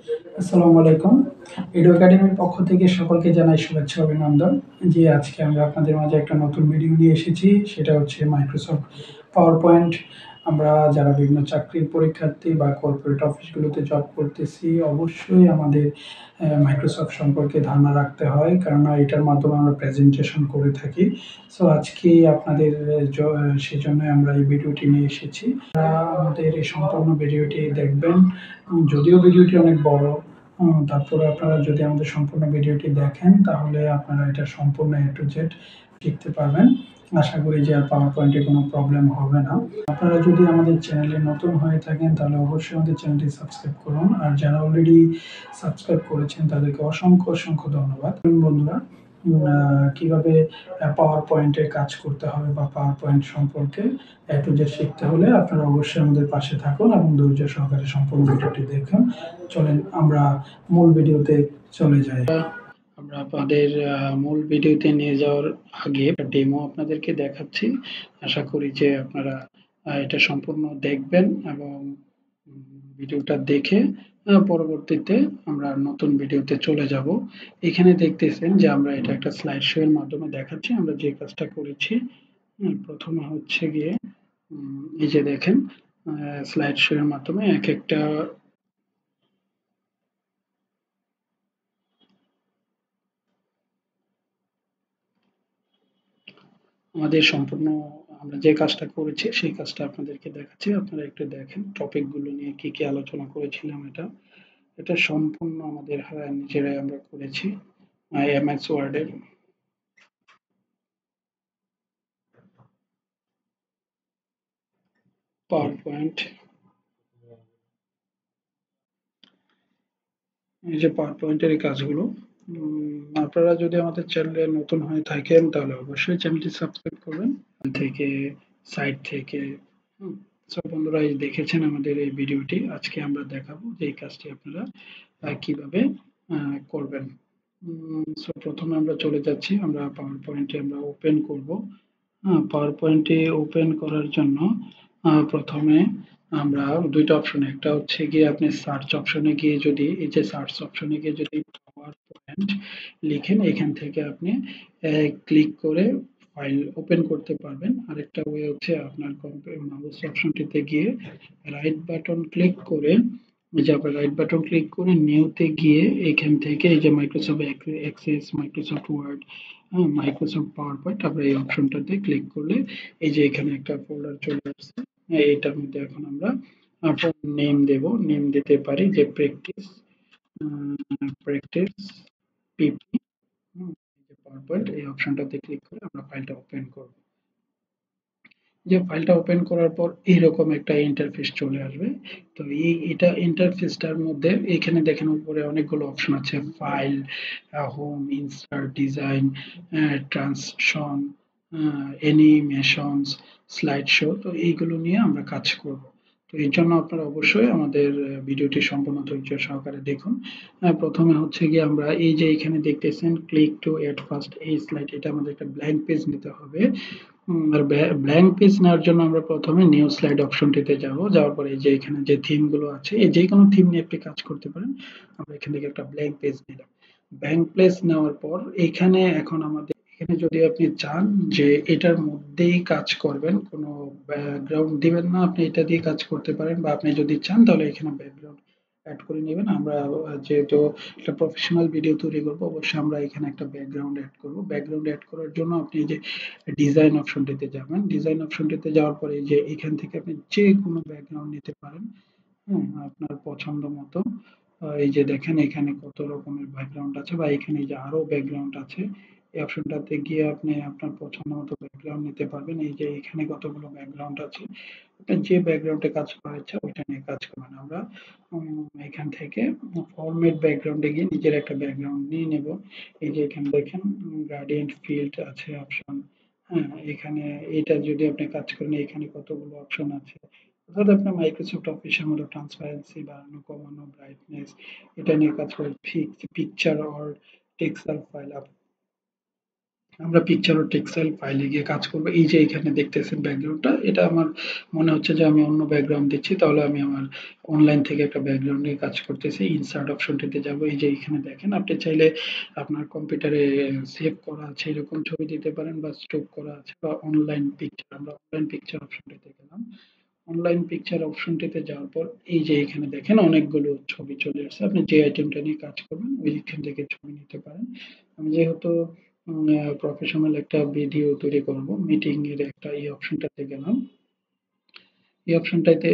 আসসালামু আলাইকুম। এডু একাডেমির পক্ষ থেকে সকলকে জানাই শুভেচ্ছা ও অভিনন্দন। জি, আজকে আমরা আপনাদের মাঝে একটা নতুন ভিডিও নিয়ে এসেছি। সেটা হচ্ছে মাইক্রোসফট পাওয়ার পয়েন্ট। আমরা যারা বিভিন্ন চাকরির পরীক্ষার্থী বা কর্পোরেট অফিসগুলোতে জব করতেছি, অবশ্যই আমাদের মাইক্রোসফট সম্পর্কে ধারণা রাখতে হয়। কেননা এটার মাধ্যমে আমরা প্রেজেন্টেশন করে থাকি। সো আজকে আপনাদের সেজন্যই আমরা এই ভিডিওটি নিয়ে এসেছি। আমাদের এই সম্পূর্ণ ভিডিওটি দেখবেন। যদিও ভিডিওটি অনেক বড়, তারপরে আপনারা যদি আমাদের সম্পূর্ণ ভিডিওটি দেখেন তাহলে আপনারা এটা সম্পূর্ণ A to Z শিখতে পারবেন। আশা করি যে আর পাওয়ার পয়েন্টে কোনো প্রবলেম হবে না। আপনারা যদি আমাদের চ্যানেলে নতুন হয়ে থাকেন তাহলে অবশ্যই আমাদের চ্যানেলটি সাবস্ক্রাইব করুন। আর যারা অলরেডি সাবস্ক্রাইব করেছেন তাদেরকে অসংখ্য অসংখ্য ধন্যবাদ। বন্ধুরা, কিভাবে পাওয়ার পয়েন্টে কাজ করতে হবে বা পাওয়ার পয়েন্ট সম্পর্কে A to Z শিখতে হলে আপনারা অবশ্যই আমাদের পাশে থাকুন এবং ধৈর্য সহকারে সম্পূর্ণ ভিডিওটি দেখুন। চলেন আমরা মূল ভিডিওতে চলে যাই। আমরা আপনাদের মূল ভিডিওতে নিয়ে যাওয়ার আগে একটা ডেমো আপনাদেরকে দেখাচ্ছি। আশা করি যে আপনারা এটা সম্পূর্ণ দেখবেন এবং ভিডিওটা দেখে পরবর্তীতে আমরা নতুন ভিডিওতে চলে যাব। এখানে দেখতেছেন যে আমরা এটা একটা স্লাইড শো এর মাধ্যমে দেখাচ্ছি আমরা যে কাজটা করেছি। প্রথমে হচ্ছে গিয়ে এই যে দেখেন স্লাইড শো এর মাধ্যমে এক একটা আমাদের সম্পূর্ণ আমরা যে কাজটা করেছি সেই কাজটা আপনাদেরকে দেখাচ্ছি। আপনারা একটু দেখেন টপিক গুলো নিয়ে কি কি আলোচনা করেছিলাম। এটা সম্পূর্ণ আমাদের নিজেরাই আমরা করেছি এমএস ওয়ার্ডের পাওয়ার পয়েন্ট। এই যে পাওয়ার পয়েন্টের এই কাজগুলো আপনারা যদি আমাদের চ্যানেলে নতুন হয়ে থাকেন তাহলে অবশ্যই চ্যানেলটি সাবস্ক্রাইব করবেন থেকে সাইট থেকে। সব বন্ধুরা এই দেখেছেন আমাদের এই ভিডিওটি। আজকে আমরা দেখাবো যে এই কাজটি আপনারা কিভাবে করবেন। সো প্রথমে আমরা চলে যাচ্ছি, আমরা পাওয়ার পয়েন্টে আমরা ওপেন করব। পাওয়ার পয়েন্টে ওপেন করার জন্য প্রথমে আমরা দুইটা অপশন, একটা হচ্ছে গিয়ে আপনি সার্চ অপশনে গিয়ে যদি এই যে সার্চ অপশনে গিয়ে যদি পাওয়ার পয়েন্ট লিখেন এখান থেকে আপনি ক্লিক করে ফাইল ওপেন করতে পারবেন। আরেকটা ওয়ে হচ্ছে আপনার মাউস অপশনটিতে গিয়ে রাইট বাটন ক্লিক করে এই যে আপনার রাইট বাটন ক্লিক করে নিউতে গিয়ে এখান থেকে এই যে Microsoft Access, Microsoft Word, Microsoft PowerPoint আমরা এই অপশনটাতে ক্লিক করলে এই যে এখানে একটা ফোল্ডার চলে আসছে। এটার মধ্যে এখন আমরা আপনার নেম দেব। নেম দিতে পারি যে প্র্যাকটিস প্র্যাকটিস পিপি। পাওয়ার পয়েন্ট এই অপশনটাতে ক্লিক করে আমরা ফাইলটা ওপেন করব। যে ফাইলটা ওপেন করার পর এইরকম একটা ইন্টারফেস চলে আসবে। তো এটা ইন্টারফেসটার মধ্যে এখানে দেখেন উপরে অনেকগুলো অপশন আছে, file, home, insert, design, transition, animations, slide show. তো এইগুলো নিয়ে আমরা কাজ করব। তো এর জন্য আপনারা অবশ্যই আমাদের ভিডিওটি সম্পূর্ণ ধৈর্য সহকারে দেখুন। প্রথমে হচ্ছে গিয়ে আমরা এই যে এখানে দেখতেছেন ক্লিক টু এড ফার্স্ট এই স্লাইড, এটা আমাদের একটা ব্ল্যাঙ্ক পেজ নিতে হবে। আর ব্ল্যাঙ্ক পেজ নেওয়ার জন্য আমরা প্রথমে নিউ স্লাইড অপশনটিতে যাব। যাওয়ার পরে এই যে এখানে যে থিম গুলো আছে এই যে কোনো থিম নিয়ে আপনি কাজ করতে পারেন। আমরা এখান থেকে একটা ব্ল্যাঙ্ক পেজ নিলাম। ব্ল্যাঙ্ক পেজ নেওয়ার পর এখানে এখন আমাদের এখানে যদি আপনি চান যে এটার মধ্যেই কাজ করবেন, কোনো ব্যাকগ্রাউন্ড দিবেন না, আপনি এটা দিয়ে কাজ করতে পারেন। বা আপনি যদি চান তাহলে এখানে ব্যাকগ্রাউন্ড অ্যাড করে নেবেন। আমরা যেহেতু একটা প্রফেশনাল ভিডিও তৈরি করবো অবশ্যই আমরা এখানে একটা ব্যাকগ্রাউন্ড অ্যাড করব। ব্যাকগ্রাউন্ড অ্যাড করার জন্য আপনি এই যে ডিজাইন অপশনটিতে যাবেন। ডিজাইন অপশনটিতে যাওয়ার পরে এই যে এখান থেকে আপনি যে কোনো ব্যাকগ্রাউন্ড নিতে পারেন। আপনার পছন্দ মতো। এই যে দেখেন এখানে কত রকমের ব্যাকগ্রাউন্ড আছে বা এখানে যে আরো ব্যাকগ্রাউন্ড আছে। এই অপশনটাতে গিয়ে আপনি আপনার পছন্দ মতো ব্যাকগ্রাউন্ড নিতে পারবেন। এই যে এখানে কতগুলো ব্যাকগ্রাউন্ড আছে। আপনার যে ব্যাকগ্রাউন্ডে কাজ করার ইচ্ছা ওইটা নিয়ে কাজ করবেন। আমরা এখান থেকে ফরম্যাট ব্যাকগ্রাউন্ডে গিয়ে নিজের একটা ব্যাকগ্রাউন্ড নিয়ে নেব। এই যে এখানে দেখেন গ্রেডিয়েন্ট ফিল্ড আছে অপশন। এখানে এটা যদি আপনি কাজ করেন এখানে কতগুলো অপশন আছে। অর্থাৎ আপনার মাইক্রোসফট অফিসের মতো ট্রান্সপারেন্সি বাড়ানো, কমানো, ব্রাইটনেস এটা নিয়ে কাজ করে। পিকচার অর টেক্সচার ফাইল আমরা পিকচার ও টেক্সটাইল ফাইলে গিয়ে কাজ করব। এই যে এখানে দেখতেছেন ব্যাকগ্রাউন্ডটা, এটা আমার মনে হচ্ছে যে আমি অন্য ব্যাকগ্রাউন্ড দিচ্ছি, তাহলে আমি আমার অনলাইন থেকে একটা ব্যাকগ্রাউন্ড নিয়ে কাজ করতেছি। ইনসার্ট অপশনটিতে যাব। এই যে এখানে দেখেন, আপনি চাইলে আপনার কম্পিউটারে সেভ করা আছে এরকম ছবি দিতে পারেন, বা স্টক করা আছে, বা অনলাইন পিকচার, আমরা অনলাইন পিকচার অপশনটিতে গেলাম। অনলাইন পিকচার অপশনটিতে যাওয়ার পর এই যে এখানে দেখেন অনেকগুলো ছবি চলে আসছে। আপনি যে আইটেমটা নিয়ে কাজ করবেন ওইখান থেকে ছবি নিতে পারেন। আমি যেহেতু প্রফেশনাল একটা ভিডিও তৈরি করব, মিটিং এর একটা এই অপশনটাতে গেলাম। এই অপশনটাতে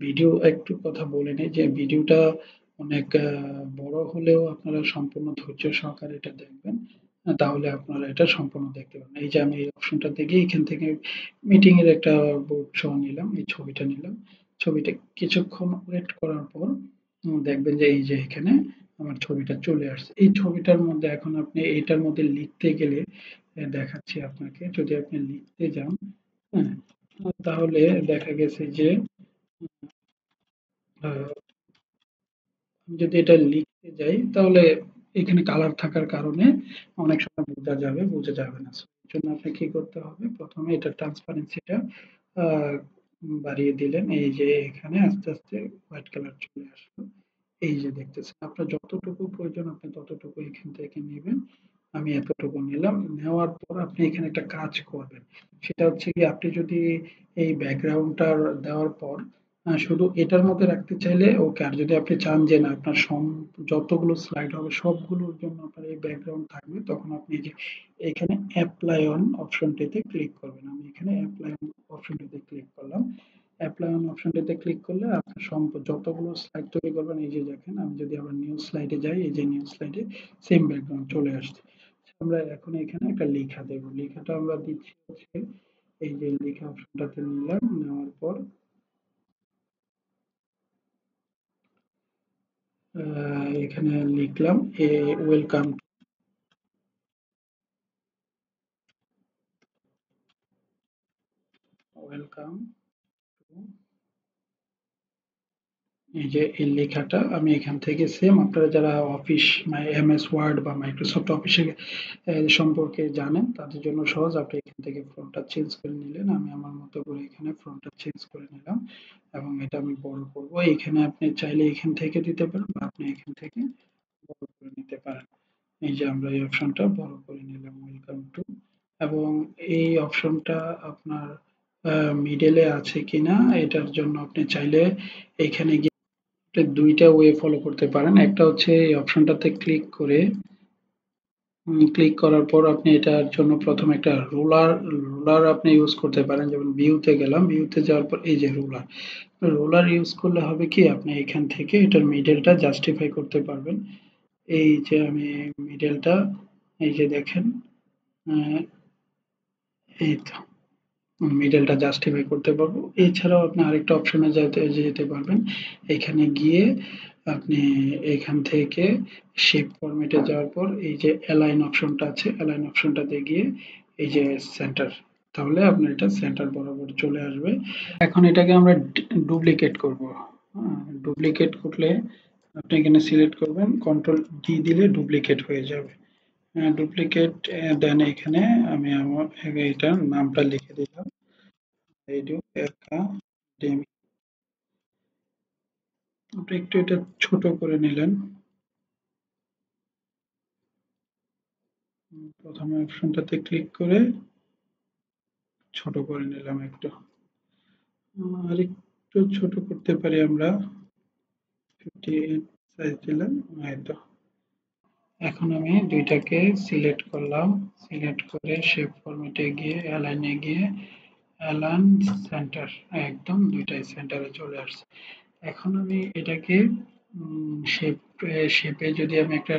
ভিডিও একটু কথা বলে নেই, যে ভিডিওটা অনেক বড় হলেও আপনারা সম্পূর্ণ ধৈর্য সহকারে এটা দেখবেন। তাহলে আপনারা এটা সম্পূর্ণ দেখতে পাবেন। এই যে আমি এই অপশনটাতে গিয়ে এখান থেকে মিটিং এর একটা বোর্ড সহ নিলাম, এই ছবিটা নিলাম। ছবিটা কিছুক্ষণ ওয়েট করার পর দেখবেন যে এই যে এখানে আমার ছবিটা চলে আসছে। এই ছবিটার মধ্যে এখন আপনি এটার মধ্যে লিখতে গেলে দেখাচ্ছি আপনাকে। যদি আপনি লিখতে যান, হ্যাঁ, তাহলে দেখা গেছে যে আহ, যদি এটা লিখতে যাই তাহলে এখানে কালার থাকার কারণে অনেক সময় বোঝা যাবে না। So, এর জন্য আপনি কি করতে হবে, প্রথমে এটা ট্রান্সপারেন্সিটা বাড়িয়ে দিলেন। এই যে এখানে আস্তে আস্তে হোয়াইট কালার চলে আসলো। এই যে দেখতেছেন, আপনার যতটুকু প্রয়োজন আপনি ততটুকু এখান থেকে নেবেন। আমি এতটুকু নিলাম। নেওয়ার পর আপনি এখানে একটা কাজ করবেন। সেটা হচ্ছে কি, আপনি যদি এই ব্যাকগ্রাউন্ডটা দেওয়ার পর শুধু এটার মধ্যে রাখতে চাইলে ওকে, আর যদি আপনি চান যে না আপনার যতগুলো স্লাইড হবে সবগুলোর জন্য আপনার এই ব্যাকগ্রাউন্ড থাকবে, তখন আপনি এই যে এখানে অ্যাপ্লাই অন অপশনটিতে ক্লিক করবেন। আমি এখানে অ্যাপ্লাই অন অপশনটিতে ক্লিক করলাম। অ্যাপ্লাই অন অপশনটিতে ক্লিক করলে আপনার যতগুলো স্লাইড তৈরি করবেন, এই যে দেখেন, আমি যদি আবার নিউ স্লাইডে যাই, এই যে নিউ স্লাইডে সেম ব্যাকগ্রাউন্ড চলে আসছে। আমরা এখন এখানে একটা লেখা দেব। লেখাটা আমরা দিচ্ছি হচ্ছে এই যে লেখা অপশনটাতে নিলাম। নেওয়ার পর এখানে লিখলাম ওয়েলকাম, ওয়েলকাম টু, এই যে এই লেখাটা আমি এখান থেকে সেম, আপনারা যারা অফিস এমএস ওয়ার্ড বা মাইক্রোসফট অফিসে সম্পর্কে জানেন তাদের জন্য সহজ। আপনি এখান থেকে ফন্টটা চেঞ্জ করে নিলেন। আমি আমার মতো করে এখানে ফন্টটা চেঞ্জ করে নিলাম এবং এটা আমি বড় করব। এখানে আপনি চাইলে এখান থেকে দিতে পারেন, বা আপনি এখান থেকে বড় করে নিতে পারেন। এই যে আমরা এই অপশনটা বড় করে নিলাম, ওয়েলকাম টু। এবং এই অপশনটা আপনার মিডলে আছে কিনা এটার জন্য আপনি চাইলে এখানে গিয়ে আপনি দুইটা ওয়ে ফলো করতে পারেন। একটা হচ্ছে এই অপশনটাতে ক্লিক করে ক্লিক করার পর আপনি এটার জন্য প্রথমে একটা রুলার আপনি ইউজ করতে পারেন। যেমন ভিউতে গেলাম, ভিউতে যাওয়ার পর এই যে রুলার, রুলার ইউজ করলে হবে কি, আপনি এখান থেকে এটার মিডলটা জাস্টিফাই করতে পারবেন। এই যে আমি মিডলটা, এই যে দেখেন, আহ, এই তো মিডলটা জাস্টিফাই করতে পারবো। এছাড়াও আপনি আরেকটা অপশনে যেতে পারবেন। এখানে গিয়ে আপনি এখান থেকে শেপ ফরম্যাটে যাওয়ার পর এই যে অ্যালাইন অপশনটা আছে, অ্যালাইন অপশনটাতে গিয়ে এই যে সেন্টার, তাহলে আপনার এটা সেন্টার বরাবর চলে আসবে। এখন এটাকে আমরা ডুপ্লিকেট করব। ডুপ্লিকেট করলে আপনি এখানে সিলেক্ট করবেন, কন্ট্রোল ডি দিলে ডুপ্লিকেট হয়ে যাবে। ডুপ্লিকেট দেন এখানে আমি আমার এটার নামটা লিখে দিলাম, রেডিও একাডেমি। আপনি একটু এটা ছোট করে নিলেন। প্রথমে অপশনটাতে ক্লিক করে ছোট করে নিলাম একটু। আর একটু ছোট করতে পারি আমরা, 58 সাইজ দিলাম। এই তো। এখন আমি দুইটাকে সিলেক্ট করলাম। সিলেক্ট করে শেপ ফরম্যাটে গিয়ে অ্যালাইনে গিয়ে অ্যালাইন সেন্টার, একদম দুইটাই সেন্টারে চলে আসছে। এখন আমি এটাকে শেপ শেপে যদি আমি একটা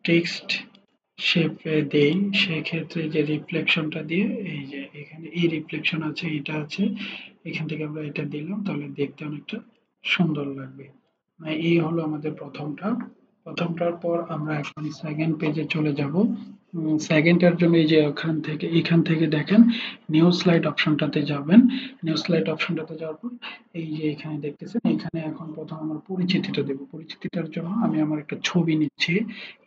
টেক্সট শেপে দেই, সেক্ষেত্রে যে রিফ্লেকশনটা দিয়ে এই যে এখানে এই রিফ্লেকশন আছে, এটা আছে, এখান থেকে আমরা এটা দিলাম, তাহলে দেখতে অনেকটা সুন্দর লাগবে। এই হলো আমাদের প্রথমটার পর আমরা এখন সেকেন্ড পেজে চলে যাব। সেকেন্ডটার জন্য এই যে এখান থেকে দেখেন নিউ স্লাইড অপশনটাতে যাবেন। নিউ স্লাইড অপশনটাতে যাওয়ার পর এই যে এখানে দেখতেছেন, এখানে এখন প্রথম আমার পরিচিতিটা দেব। পরিচিতিটার জন্য আমি আমার একটা ছবি নিচ্ছি।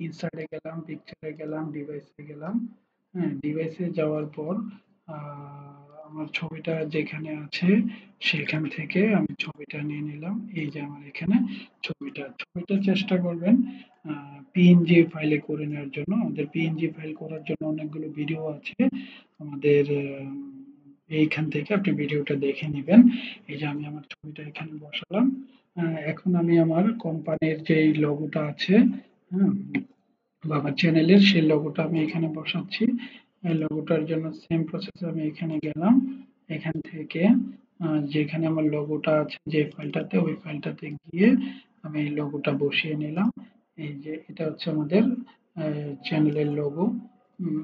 ইনসার্টে গেলাম, পিকচারে গেলাম, ডিভাইসে গেলাম। হ্যাঁ, ডিভাইসে যাওয়ার পর আমার ছবিটা যেখানে আছে সেখান থেকে আমি ছবিটা নিয়ে নিলাম। এই যে আমার এখানে ছবিটা চেষ্টা করবেন পিএনজি ফাইলে করে নেওয়ার জন্য। আমাদের পিএনজি ফাইল করার জন্য অনেকগুলো ভিডিও আছে আমাদের। এইখান থেকে আপনি ভিডিওটা দেখে নেবেন। এই যে আমি আমার ছবিটা এখানে বসালাম। এখন আমি আমার কোম্পানির যে লোগোটা আছে, হ্যাঁ, বা আমার চ্যানেলের সেই লোগোটা আমি এখানে বসাচ্ছি। এই লোগোটার জন্য সেম প্রসেস আমি এখানে গেলাম। এখান থেকে যেখানে আমার লোগোটা আছে যে ফাইলটাতে, ওই ফাইলটাতে গিয়ে আমি এই লোগোটা বসিয়ে নিলাম। এই যে এটা হচ্ছে আমাদের চ্যানেলের লোগো।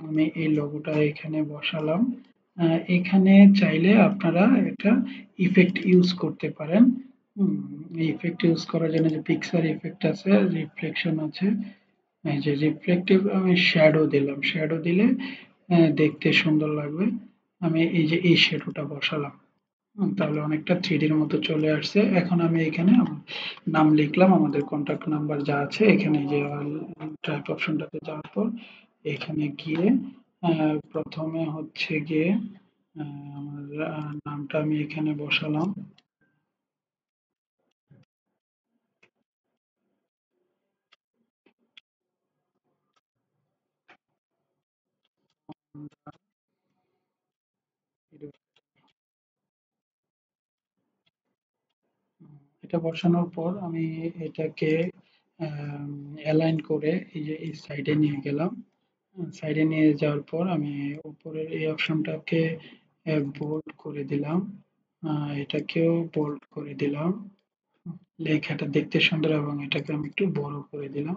আমি এই লোগোটা এখানে বসালাম। এখানে চাইলে আপনারা একটা ইফেক্ট ইউজ করতে পারেন। এই ইফেক্ট ইউজ করার জন্য যে পিক্সার ইফেক্ট আছে, রিফ্লেকশন আছে, এই যে রিফ্লেক্টিভ আমি শ্যাডো দিলাম। শ্যাডো দিলে দেখতে সুন্দর লাগবে। আমি এই যে এই শ্যাডোটা বসালাম। তাহলে অনেকটা 3D র মতো চলে আসছে। এখন আমি এখানে আমার নাম লিখলাম, আমাদের কন্টাক্ট নাম্বার যা আছে এখানে, যে টাইপ অপশনটাতে যাওয়ার পর এখানে গিয়ে প্রথমে হচ্ছে গিয়ে আমার নামটা আমি এখানে বসালাম। এটা বসানোর পর আমি এটাকে অ্যালাইন করে এই যে এই সাইডে নিয়ে গেলাম। সাইডে নিয়ে যাওয়ার পর আমি উপরের এই অপশনটাকে বোল্ড করে দিলাম। এটাকেও বোল্ড করে দিলাম। লেখাটা দেখতে সুন্দর, এবং এটাকে আমি একটু বড় করে দিলাম।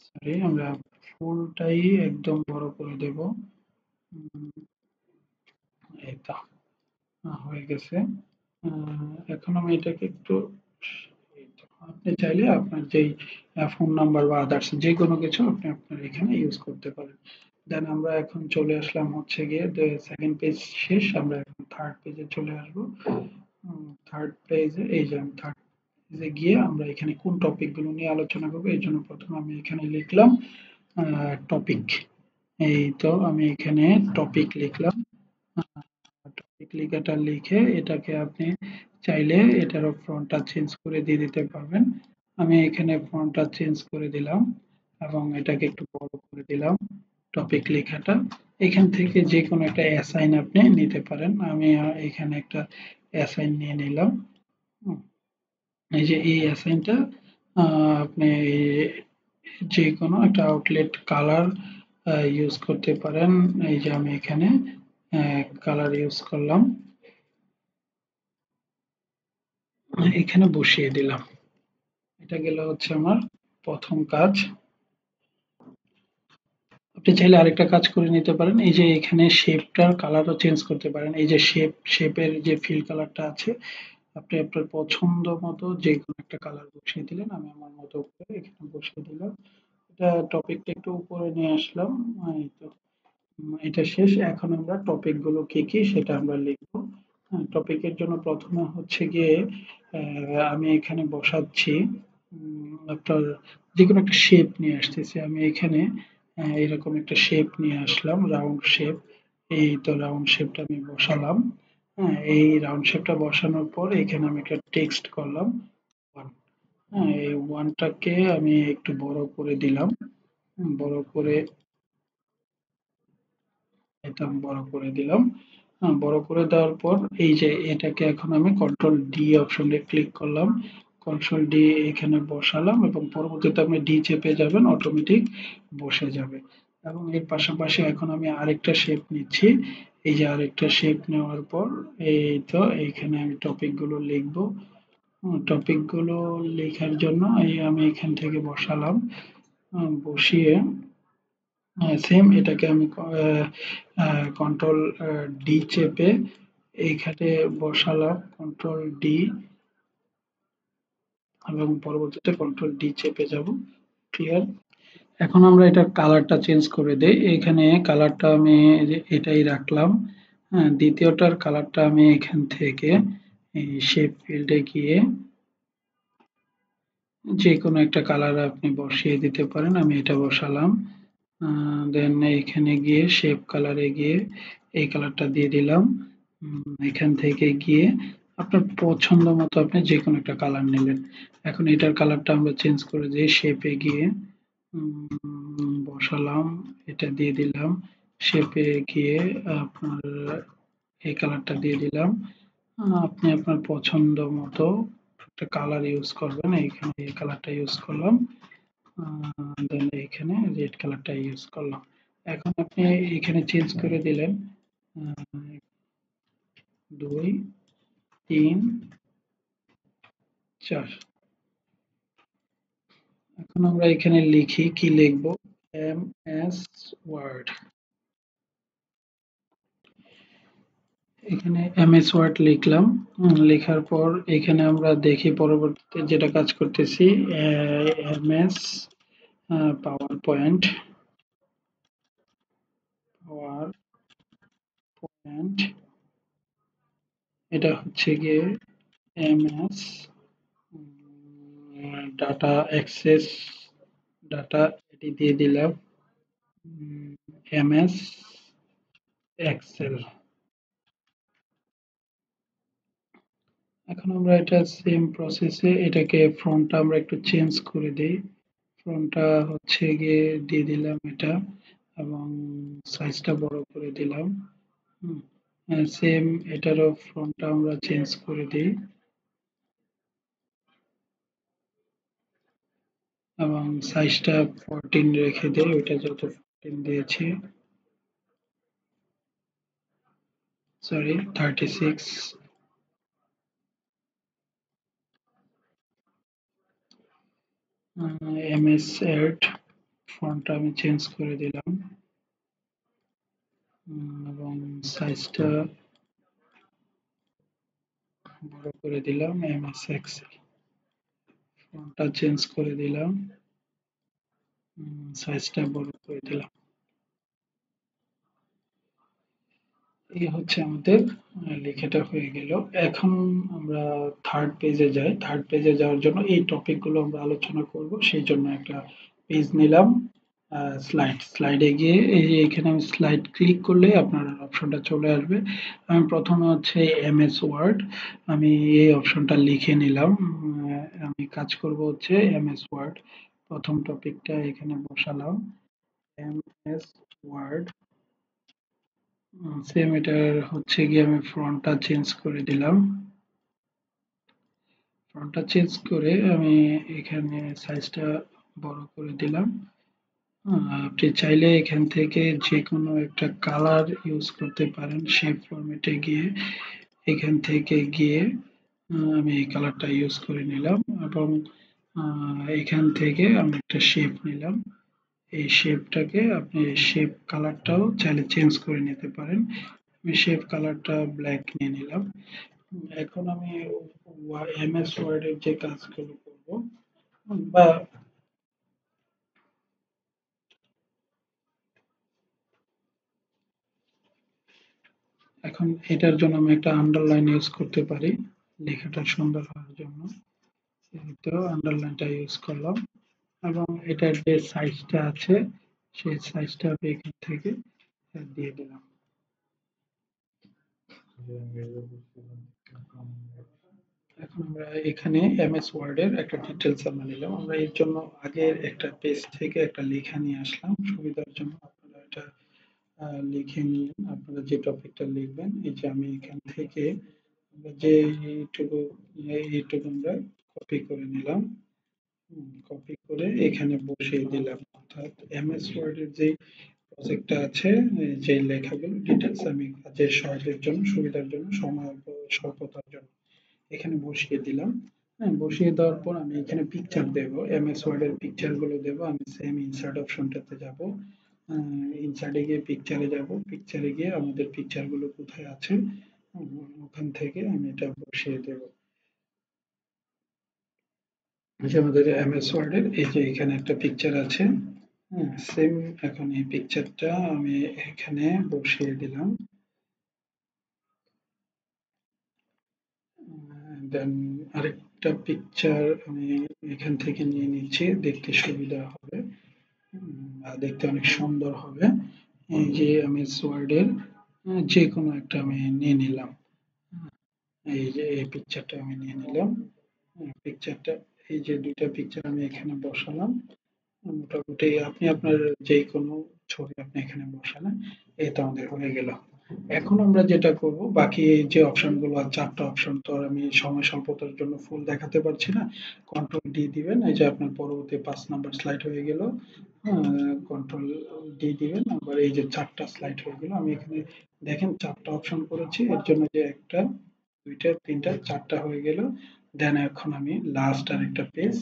সরি, আমরা ফুলটাই একদম বড় করে দেব। উম, এই তো হয়ে গেছে। এখন আমি এটাকে একটু, এই তো, আপনি চাইলে আপনার যেই ফোন নাম্বার বা আদার্স যে কোনো কিছু আপনি আপনার এখানে ইউজ করতে পারেন। দেন আমরা এখন চলে আসলাম হচ্ছে গিয়ে সেকেন্ড পেজ শেষ, আমরা এখন থার্ড পেজে চলে আসবো। থার্ড পেজে এই যে আমি থার্ড পেজে গিয়ে আমরা এখানে কোন টপিক গুলো নিয়ে আলোচনা করবো, এই জন্য প্রথমে আমি এখানে লিখলাম টপিক। এই তো আমি এখানে টপিক লিখলাম। টপিক লেখাটা লিখে এটাকে আপনি চাইলে এটারও ফন্টটা চেঞ্জ করে দিয়ে দিতে পারবেন। আমি এখানে ফন্টটা চেঞ্জ করে দিলাম এবং এটাকে একটু বড় করে দিলাম টপিক লেখাটা। এখান থেকে যে কোনো একটা অ্যাসাইন আপনি নিতে পারেন। আমি এখানে একটা অ্যাসাইন নিয়ে নিলাম। হুম, এই যে এই অ্যাসাইনটা আপনি যে কোনো একটা আউটলেট কালার ইউজ করতে পারেন। এই যে আমি এখানে কালার ইউজ করলাম, এখানে বসিয়ে দিলাম। এটা গেল হচ্ছে আমার প্রথম কাজ। আপনি চাইলে আরেকটা কাজ করে নিতে পারেন। এই যে এখানে শেপটার কালারও চেঞ্জ করতে পারেন। এই যে শেপের যে ফিল কালারটা আছে, আপনি আপনার পছন্দ মতো যে কোনো একটা কালার বসিয়ে দিলেন। আমি আমার মতো করে এখানে বসিয়ে দিলাম। এটা টপিকটা একটু উপরে নিয়ে আসলাম। এই তো এটা শেষ। এখন আমরা টপিক গুলো কি কি সেটা আমরা লিখবো। টপিকের জন্য প্রথমে হচ্ছে গিয়ে আমি এখানে বসাচ্ছি আপনার যে কোনো একটা শেপ নিয়ে আসতেছি। আমি এখানে এরকম একটা শেপ নিয়ে আসলাম, রাউন্ড শেপ। এই তো রাউন্ড শেপটা আমি বসালাম। হ্যাঁ, এই রাউন্ড শেপটা বসানোর পর এখানে আমি একটা টেক্সট করলাম ওয়ান। হ্যাঁ, এই ওয়ানটাকে আমি একটু বড় করে দিলাম। বড় করে এটা আমি বড় করে দিলাম। বড় করে দেওয়ার পর এই যে এটাকে এখন আমি কন্ট্রোল ডি অপশনে ক্লিক করলাম। কন্ট্রোল ডি এখানে বসালাম এবং পরবর্তীতে আপনি ডি চেপে যাবেন, অটোমেটিক বসে যাবে। এবং এর পাশাপাশি এখন আমি আরেকটা শেপ নিচ্ছি। এই যে আরেকটা শেপ নেওয়ার পর এই তো এইখানে আমি টপিক গুলো লিখবো। টপিক গুলো লেখার জন্য এই আমি এখান থেকে বসালাম। বসিয়ে সেম এটাকে আমি কন্ট্রোল ডি চেপে এইখানে বসালাম, কন্ট্রোল ডি, এবং পরবর্তীতে কন্ট্রোল ডি চেপে যাব। ক্লিয়ার? এখন আমরা এটার কালারটা চেঞ্জ করে দেই। এখানে কালারটা আমি এটাই রাখলাম। হ্যাঁ, দ্বিতীয়টার কালারটা আমি এখান থেকে এই শেপ ফিল্ডে গিয়ে যেকোনো একটা কালার আপনি বসিয়ে দিতে পারেন। আমি এটা বসালাম। দেন এখানে গিয়ে শেপ কালারে গিয়ে এই কালারটা দিয়ে দিলাম। এখান থেকে গিয়ে আপনার পছন্দ মতো আপনি যেকোনো একটা কালার নিলেন। এখন এটার কালারটা আমরা চেঞ্জ করে দিয়ে শেপে গিয়ে বসালাম, এটা দিয়ে দিলাম। শেপে গিয়ে আপনার এই কালারটা দিয়ে দিলাম। আপনি আপনার পছন্দ মতো একটা কালার ইউজ করবেন। এইখানে এই কালারটা ইউজ করলাম। দেন এখানে রেড কালারটা ইউজ করলাম। এখন আপনি এখানে চেঞ্জ করে দিলেন 2, 3, 4। এখন আমরা এখানে লিখি, কি লিখবো? MS Word. এখানে MS ওয়ার্ড লিখলাম। লেখার পর এখানে আমরা দেখি পরবর্তীতে যেটা কাজ করতেছি, MS power point, power point, এটা হচ্ছে গিয়ে MS ডাটা অ্যাক্সেস, ডাটা এটি দিয়ে দিলাম। MS Excel. এখন আমরা এটা সেম প্রসেসে এটাকে ফন্টটা আমরা একটু চেঞ্জ করে দিই। ফন্টটা হচ্ছে গিয়ে দিয়ে দিলাম এটা, এবং সাইজটা বড় করে দিলাম। সেম এটারও ফন্টটা আমরা চেঞ্জ করে দিই এবং সাইজটা 14 রেখে দিই, ওইটা যত 14 দিয়েছি, সরি 36। MS এড ফন্টটা আমি চেঞ্জ করে দিলাম এবং সাইজটা বড় করে দিলাম। MS এক্সেল ফন্টটা চেঞ্জ করে দিলাম, সাইজটা বড় করে দিলাম। এই হচ্ছে আমাদের লেখাটা হয়ে গেল। এখন আমরা থার্ড পেজে যাই। থার্ড পেজে যাওয়ার জন্য এই টপিকগুলো আমরা আলোচনা করব, সেই জন্য একটা পেজ নিলাম। স্লাইডে গিয়ে এই যে এখানে আমি স্লাইড ক্লিক করলে আপনার অপশনটা চলে আসবে। আমি প্রথমে হচ্ছে MS ওয়ার্ড, আমি এই অপশনটা লিখে নিলাম। আমি কাজ করব হচ্ছে MS ওয়ার্ড। প্রথম টপিকটা এখানে বসালাম, MS ওয়ার্ড। সেম এটার হচ্ছে গিয়ে আমি ফন্টটা চেঞ্জ করে দিলাম। ফন্টটা চেঞ্জ করে আমি এখানে সাইজটা বড় করে দিলাম। আপনি চাইলে এখান থেকে যে কোনো একটা কালার ইউজ করতে পারেন। শেপ ফরম্যাটে গিয়ে এখান থেকে গিয়ে আমি এই কালারটা ইউজ করে নিলাম এবং এখান থেকে আমি একটা শেপ নিলাম। এই শেপটাকে আপনি শেপ কালারটাও চাইলে চেঞ্জ করে নিতে পারেন। আমি শেপ কালারটা ব্ল্যাক নিয়ে নিলাম। এখন আমি MS ওয়ার্ডের যে কাজগুলো করব, বা এখন এটার জন্য আমি একটা আন্ডারলাইন ইউজ করতে পারি লেখাটা সুন্দর হওয়ার জন্য। তো আন্ডারলাইনটা ইউজ করলাম এবং এটার যে সাইজটা আছে সেই সাইজটা আমি এখান থেকে দিয়ে দিলাম। এখন আমরা এখানে MS ওয়ার্ড এর একটা ডিটেলস আমরা নিলাম। আমরা এর জন্য আগের একটা পেজ থেকে একটা লেখা নিয়ে আসলাম। সুবিধার জন্য আপনারা এটা লিখে নিন, আপনারা যে টপিকটা লিখবেন। এই যে আমি এখান থেকে যে এইটুকু আমরা কপি করে নিলাম। কপি করে এখানে বসিয়ে দিলাম। অর্থাৎ MS ওয়ার্ড এর যে প্রজেক্টটা আছে, যে লেখাগুলো ডিটেলস আমি কাজের সহজের জন্য, সুবিধার জন্য, সময় স্বল্পতার জন্য এখানে বসিয়ে দিলাম। হ্যাঁ, বসিয়ে দেওয়ার পর আমি এখানে পিকচার দেব, MS ওয়ার্ড এর পিকচার গুলো দেব। আমি সেম ইনসার্ট অপশনটাতে যাব, ইনসার্টে গিয়ে পিকচারে যাব, পিকচারে গিয়ে আমাদের পিকচার গুলো কোথায় আছে ওখান থেকে আমি এটা বসিয়ে দেব। যে আমাদের MS ওয়ার্ড এর এই যে এখানে একটা পিকচার আছে, সেম এখন এই পিকচারটা আমি এখানে বসিয়ে দিলাম। দেন আরেকটা পিকচার আমি এখান থেকে নিয়ে নিচ্ছি, দেখতে সুবিধা হবে, দেখতে অনেক সুন্দর হবে। এই যে আমি ওয়ার্ডের যে কোনো একটা আমি নিয়ে নিলাম। এই যে এই পিকচারটা আমি নিয়ে নিলাম। পিকচারটা, এই যে দুইটা পিকচার আমি এখানে বসালাম। মোটামুটি আপনি আপনার যে কোনো ছবি আপনি এখানে বসালেন, এই তো আমাদের হয়ে গেল। এখন আমরা যেটা করব, বাকি এই যে অপশন গুলো আছে, চারটা অপশন তো আর আমি সময় স্বল্পতার জন্য ফুল দেখাতে পারছি না। কন্ট্রোল ডি দিবেন, এই যে আপনার পরবর্তী 5 নাম্বার স্লাইড হয়ে গেল। কন্ট্রোল ডি দিবেন, আবার এই যে চারটা স্লাইড হয়ে গেল। আমি এখানে দেখেন চারটা অপশন করেছি, এর জন্য যে একটা, দুইটা, তিনটা, চারটা হয়ে গেল। দেন এখন আমি লাস্ট আরেকটা পেজ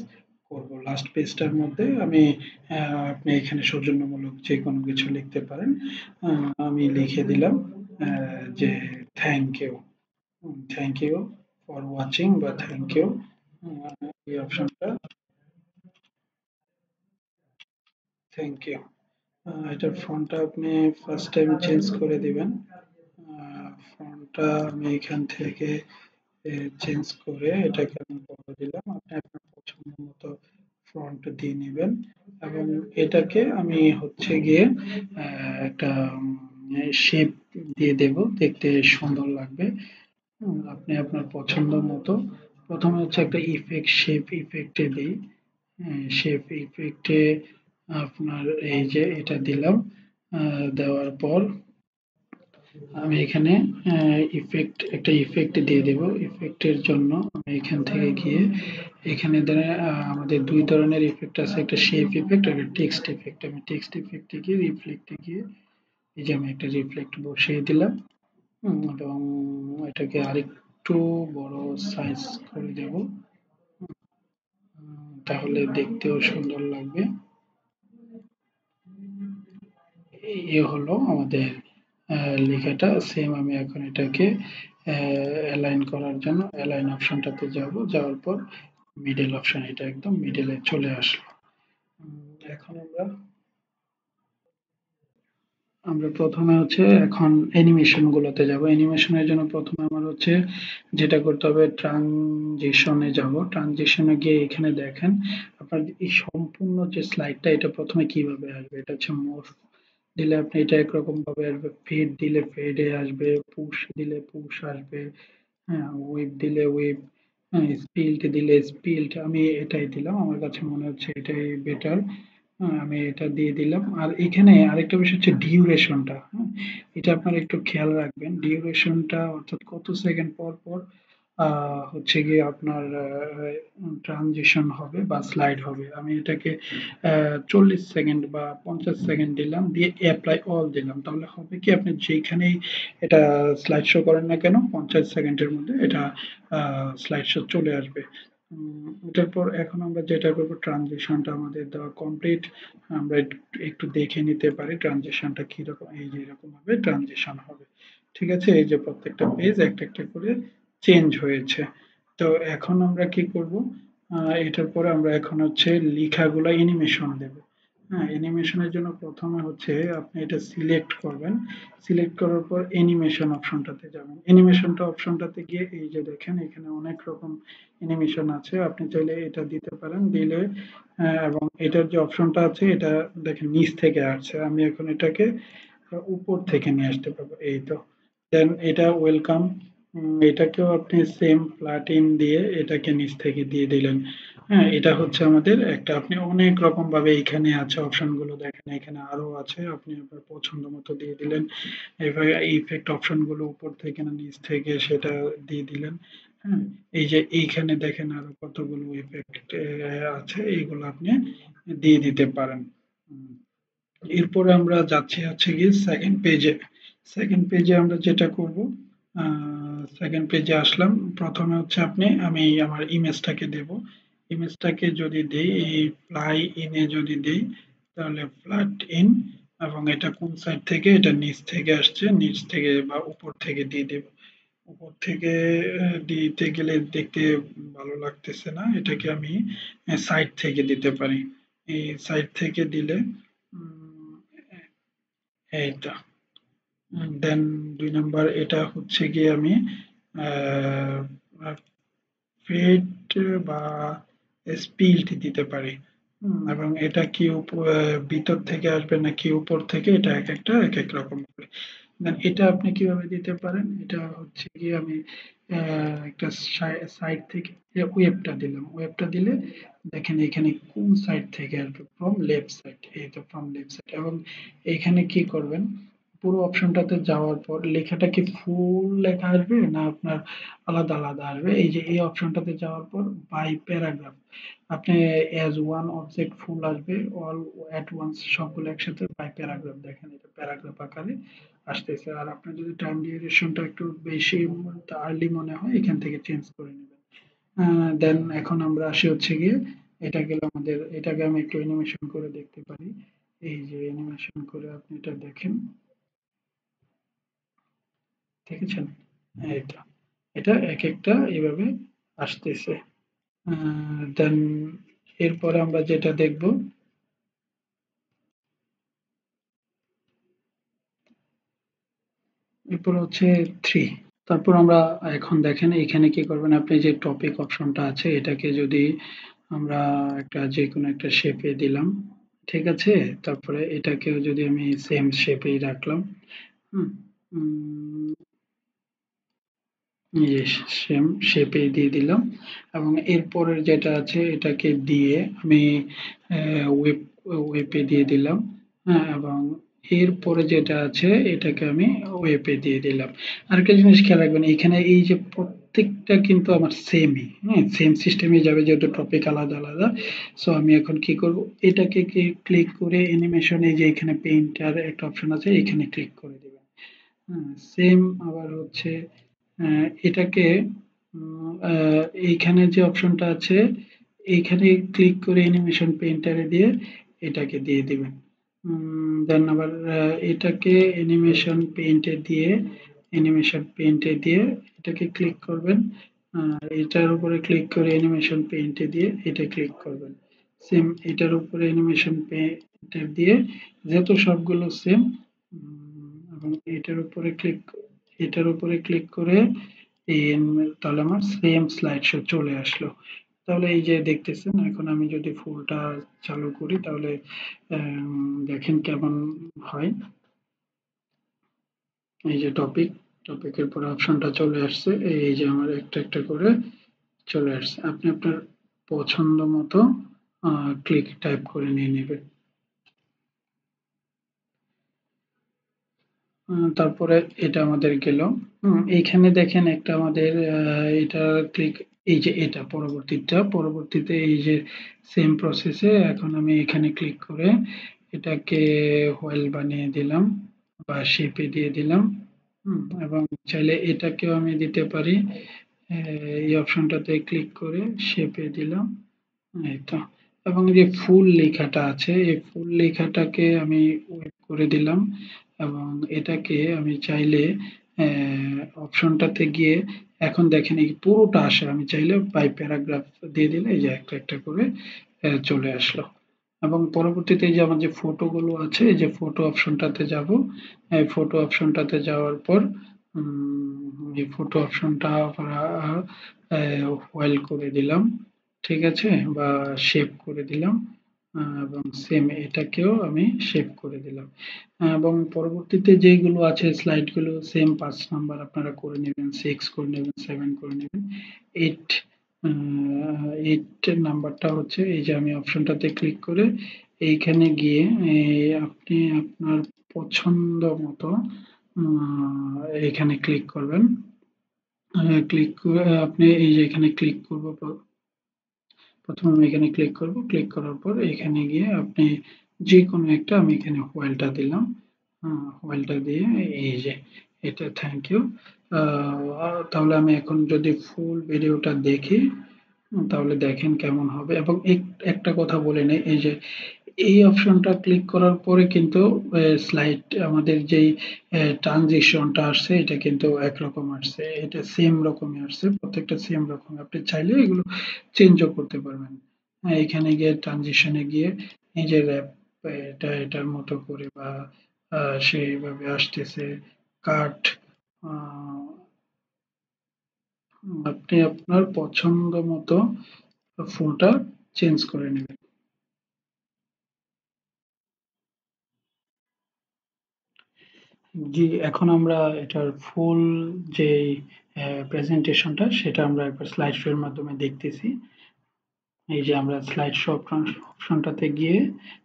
করব। লাস্ট পেজটার মধ্যে আমি আপনি এখানে সৌজন্যমূলক যে কোনো কিছু লিখতে পারেন। আমি লিখে দিলাম যে thank you, thank you for watching, বা থ্যাংক ইউ, এই অপশনটা, থ্যাংক ইউ। এটার ফন্টটা আপনি ফার্স্ট টাইম চেঞ্জ করে দিবেন। ফন্টটা আমি এখান থেকে চেঞ্জ করে এটাকে আমি বড় দিলাম। আপনি আপনার পছন্দ মতো ফন্ট দিয়ে নেবেন, এবং এটাকে আমি হচ্ছে গিয়ে একটা শেপ দিয়ে দেব, দেখতে সুন্দর লাগবে। আপনি আপনার পছন্দ মতো প্রথমে হচ্ছে একটা ইফেক্ট, শেপ ইফেক্টে দিই। শেপ ইফেক্টে আপনার এই যে এটা দিলাম। দেওয়ার পর আমি এখানে ইফেক্ট, একটা ইফেক্ট দিয়ে দেব। ইফেক্টের জন্য আমি এখান থেকে গিয়ে এখানে আমাদের দুই ধরনের ইফেক্ট আছে, একটা শেপ ইফেক্ট আর একটা টেক্সট ইফেক্ট। আমি টেক্সট ইফেক্টে গিয়ে রিফ্লেক্টে গিয়ে এই যে আমি একটা রিফ্লেক্ট বসিয়ে দিলাম। এবং এটাকে আরেকটু বড় সাইজ করে দেব, তাহলে দেখতেও সুন্দর লাগবে। এই হলো আমাদের লেখাটা। সেম আমি এখন এটাকে অ্যালাইন করার জন্য অ্যালাইন অপশনটাতে যাব, যাওয়ার পর মিডল অপশন, এটা একদম মিডলে চলে আসলো। এখন আমরা আমরা প্রথমে হচ্ছে এখন অ্যানিমেশন গুলোতে যাব। অ্যানিমেশনের জন্য প্রথমে আমার হচ্ছে যেটা করতে হবে, ট্রানজিশনে যাব। ট্রানজিশনে গিয়ে এখানে দেখেন আপনার এই সম্পূর্ণ যে স্লাইডটা, এটা প্রথমে কিভাবে আসবে। এটা হচ্ছে মোর দিলে আপনি এটা একরকম ভাবে আসবে, ফিড দিলে ফেডে আসবে, পুশ দিলে পুশ আসবে, হ্যাঁ, হুইপ দিলে হুইপ, হ্যাঁ, স্পিল্ট দিলে স্পিল্ট। আমি এটাই দিলাম, আমার কাছে মনে হচ্ছে এটাই বেটার। আমি এটা দিয়ে দিলাম। আর এখানে আরেকটা বিষয় হচ্ছে ডিউরেশনটা, হ্যাঁ, এটা আপনারা একটু খেয়াল রাখবেন। ডিউরেশনটা অর্থাৎ কত সেকেন্ড পর পর হচ্ছে গিয়ে আপনার ট্রানজিশন হবে বা স্লাইড হবে। আমি এটাকে 40 সেকেন্ড বা 50 সেকেন্ড দিলাম, দিয়ে অ্যাপ্লাই অল দিলাম। তাহলে হবে কি, আপনি যেখানেই এটা স্লাইড শো করেন না কেন, 50 সেকেন্ডের মধ্যে এটা স্লাইড শো চলে আসবে। এটার পর এখন আমরা যেটা করবো, ট্রানজিশনটা আমাদের দেওয়া কমপ্লিট। আমরা একটু দেখে নিতে পারি ট্রানজিশনটা কিরকম। এই যে এরকম ভাবে ট্রানজিশন হবে। ঠিক আছে, এই যে প্রত্যেকটা পেজ একটা একটা করে চেঞ্জ হয়েছে। তো এখন আমরা কি করব, এটার পরে আমরা এখন হচ্ছে লেখাগুলো অ্যানিমেশন দেব। হ্যাঁ, অ্যানিমেশনের জন্য প্রথমে হচ্ছে আপনি এটা সিলেক্ট করবেন। সিলেক্ট করার পর অ্যানিমেশন অপশনটাতে যাবেন। অ্যানিমেশনটা অপশনটাতে গিয়ে এই যে দেখেন এখানে অনেক রকম অ্যানিমেশন আছে, আপনি চাইলে এটা দিতে পারেন। দিলে এবং এটার যে অপশনটা আছে, এটা দেখেন নিচ থেকে আসছে, আমি এখন এটাকে উপর থেকে নিয়ে আসতে পারবো, এই তো। দেন এটা ওয়েলকাম, এটাকেও আপনি সেম প্লাটিন দিয়ে এটাকে নিচ থেকে দিয়ে দিলেন। হ্যাঁ, এটা হচ্ছে আমাদের একটা, আপনি অনেক রকম ভাবে এখানে আছে অপশন গুলো দেখেন, এখানে আরো আছে, আপনি আপনার পছন্দ মতো দিয়ে দিলেন। এভাবে ইফেক্ট অপশন গুলো উপর থেকে না নিচ থেকে সেটা দিয়ে দিলেন। হ্যাঁ, এই যে এইখানে দেখেন আরো কতগুলো ইফেক্ট আছে, এইগুলো আপনি দিয়ে দিতে পারেন। উম, এরপরে আমরা যাচ্ছি হচ্ছে গিয়ে সেকেন্ড পেজে। সেকেন্ড পেজে আমরা যেটা করব, সেকেন্ড পেজে আসলাম। প্রথমে হচ্ছে আমি আমার ইমেজটাকে দেব। ইমেজটাকে যদি দেই, এই ফ্লাই ইনে যদি দেই, তাহলে ফ্ল্যাট ইন, এবং এটা কোন সাইড থেকে, এটা নিচ থেকে আসছে, নিচ থেকে বা উপর থেকে দিয়ে দেব। উপর থেকে দিতে গেলে দেখতে ভালো লাগতেছে না, এটাকে আমি সাইড থেকে দিতে পারি। এই সাইড থেকে দিলে এইটা। দেন ২ নাম্বার এটা হচ্ছে গিয়ে আমি ফেড বা স্পিল্ট দিতে পারি। এবং এটা কি ভিতর থেকে আসবে নাকি উপর থেকে, এটা একেকটা একেক রকম হবে। দেন এটা আপনি কিভাবে দিতে পারেন, এটা হচ্ছে গিয়ে আমি একটা সাইড থেকে ওয়েবটা দিলাম। ওয়েবটা দিলে দেখেন এখানে কোন সাইড থেকে আসবে, ফ্রম লেফট সাইড, এই তো ফ্রম লেফট সাইড। এবং এখানে কি করবেন, পুরো অপশনটাতে যাওয়ার পর লেখাটা কি ফুল লেখা আসবে না আপনার আলাদা আলাদা আসবে, এই যে এই অপশনটাতে যাওয়ার পর বাই প্যারাগ্রাফ আপনি অ্যাজ ওয়ান অবজেক্ট ফুল আসবে, অল অ্যাট ওয়ান্স সবগুলো একসাথে বাই প্যারাগ্রাফ, দেখেন এটা প্যারাগ্রাফ আকারে আসতেছে। আর আপনার যদি টাইম ডিউরেশনটা একটু বেশি আর্লি মনে হয় এখান থেকে চেঞ্জ করে নেবেন। দেন এখন আমরা আসি হচ্ছে গিয়ে এটা গেল আমাদের, এটাকে আমি একটু অ্যানিমেশন করে দেখতে পারি। এই যে অ্যানিমেশন করে আপনি এটা দেখেন, দেখেছেন? এটা এটা এক একটা এভাবে আসতেছে। দেন এরপরে আমরা যেটা দেখব, এরপর হচ্ছে 3। তারপর আমরা এখন দেখেন এখানে কি করবেন, আপনি যে টপিক অপশনটা আছে এটাকে যদি আমরা একটা যে কোনো একটা শেপে দিলাম, ঠিক আছে? তারপরে এটাকেও যদি আমি সেম শেপেই রাখলাম, হুম, উম, এই যে সেম শেপে দিয়ে দিলাম। এবং এরপরের যেটা আছে এটাকে দিয়ে আমি ওয়েব ওয়েবে দিয়ে দিলাম। হ্যাঁ, এবং এরপরে যেটা আছে এটাকে আমি ওয়েবে দিয়ে দিলাম। আরেকটা জিনিস খেয়াল রাখবেন, এখানে এই যে প্রত্যেকটা কিন্তু আমার সেমই, হ্যাঁ, সেম সিস্টেমে যাবে যেহেতু টপিক আলাদা আলাদা। সো আমি এখন কি করব, এটাকে ক্লিক করে অ্যানিমেশন, এই যে এখানে পেইন্টার একটা অপশন আছে এখানে ক্লিক করে দিবেন। হ্যাঁ, সেম আবার হচ্ছে এটাকে এইখানে যে অপশনটা আছে এইখানে ক্লিক করে অ্যানিমেশন পেইন্টারে দিয়ে এটাকে দিয়ে দিবেন। দেন আবার এটাকে অ্যানিমেশন পেইন্টে দিয়ে এটাকে ক্লিক করবেন। আর এটার উপরে ক্লিক করে অ্যানিমেশন পেইন্টে দিয়ে এটা ক্লিক করবেন। সেম এটার উপরে অ্যানিমেশন পেইন্টার দিয়ে, যেহেতু সবগুলো সেম, এবং এটার উপরে ক্লিক করে তাহলে আমার সেম স্লাইড শো চলে আসলো। তাহলে এই যে দেখতেছেন, এখন আমি যদি ফুলটা চালু করি তাহলে দেখেন কেমন হয়। এই যে টপিকের পরে অপশনটা চলে আসছে, এই যে আমার একটা একটা করে চলে আসছে। আপনি আপনার পছন্দ মতো ক্লিক টাইপ করে নিয়ে নেবেন। তারপরে এটা আমাদের গেল। এইখানে দেখেন একটা আমাদের এটা ক্লিক, এই যে এটা পরবর্তীতে এই যে সেম প্রসেসে এখন আমি এখানে ক্লিক করে এটাকে হোয়েল বানিয়ে দিলাম বা শেপে দিয়ে দিলাম। এবং চাইলে এটাকেও আমি দিতে পারি, এই অপশনটাতে ক্লিক করে শেপে দিলাম, এই তো। এবং যে ফুল লেখাটা আছে এই ফুল লেখাটাকে আমি ওয়েট করে দিলাম। এবং এটাকে আমি চাইলে অপশনটাতে গিয়ে এখন দেখেন এই পুরোটা আসে, আমি চাইলে বাই প্যারাগ্রাফ দিয়ে দিলে এই যে একটা একটা করে চলে আসলো। এবং পরবর্তীতে এই যে আমার যে ফটোগুলো আছে এই যে ফটো অপশনটাতে যাব। এই ফটো অপশনটাতে যাওয়ার পর এই ফটো অপশনটা হোয়াইল করে দিলাম, ঠিক আছে, বা শেপ করে দিলাম। এবং সেম এটাকেও আমি শেপ করে দিলাম। এবং পরবর্তীতে যেইগুলো আছে স্লাইড গুলো সেম 5 নাম্বার আপনারা করে নেবেন, 6 করে নেবেন, 7 করে নেবেন, 8 নাম্বারটা হচ্ছে এই যে আমি অপশনটাতে ক্লিক করে এইখানে গিয়ে আপনি আপনার পছন্দ মতো এখানে ক্লিক করবেন। ক্লিক করে আপনি এই যে এখানে ক্লিক করব, প্রথমে আমি এখানে ক্লিক করব, ক্লিক করার পর এখানে গিয়ে আপনি যে কোনো একটা, আমি এখানে হোয়াইলটা দিলাম। হোয়াইলটা দিয়ে এই যে এটা থ্যাংক ইউ। তাহলে আমি এখন যদি ফুল ভিডিওটা দেখি তাহলে দেখেন কেমন হবে। এবং একটা কথা বলে নেই, এই যে এই অপশনটা ক্লিক করার পরে কিন্তু স্লাইড আমাদের যেই ট্রানজিশনটা আসছে এটা কিন্তু একরকম আসছে, এটা সেম রকমই আসছে, প্রত্যেকটা সেম রকম। আপনি চাইলে এগুলো চেঞ্জও করতে পারবেন। এখানে গিয়ে ট্রানজিশনে গিয়ে এই যে র্যাপ এটা এটার মতো করে বা সেইভাবে আসতেছে কাঠ। আহ, আপনি আপনার পছন্দ মতো ফুলটা চেঞ্জ করে নেবেন। জি, এখন আমরা এটার ফুল যে প্রেজেন্টেশনটা সেটা আমরা একবার স্লাইড শো এর মাধ্যমে দেখতেছি। এই যে আমরা স্লাইড শো অপশনটাতে গিয়ে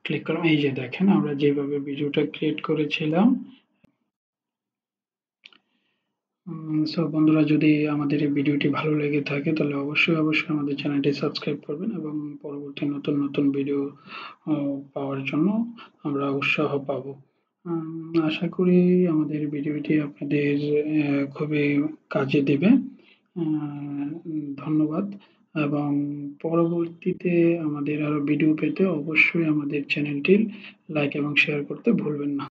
ক্লিক করলাম। এই যে দেখেন আমরা যেভাবে ভিডিওটা ক্রিয়েট করেছিলাম। সো বন্ধুরা, যদি আমাদের এই ভিডিওটি ভালো লেগে থাকে তাহলে অবশ্যই আমাদের চ্যানেলটি সাবস্ক্রাইব করবেন এবং পরবর্তী নতুন নতুন ভিডিও পাওয়ার জন্য আমরা উৎসাহ পাবো। আশা করি আমাদের ভিডিওটি আপনাদের খুবই কাজে দেবে। ধন্যবাদ। এবং পরবর্তীতে আমাদের আরো ভিডিও পেতে অবশ্যই আমাদের চ্যানেলটি লাইক এবং শেয়ার করতে ভুলবেন না।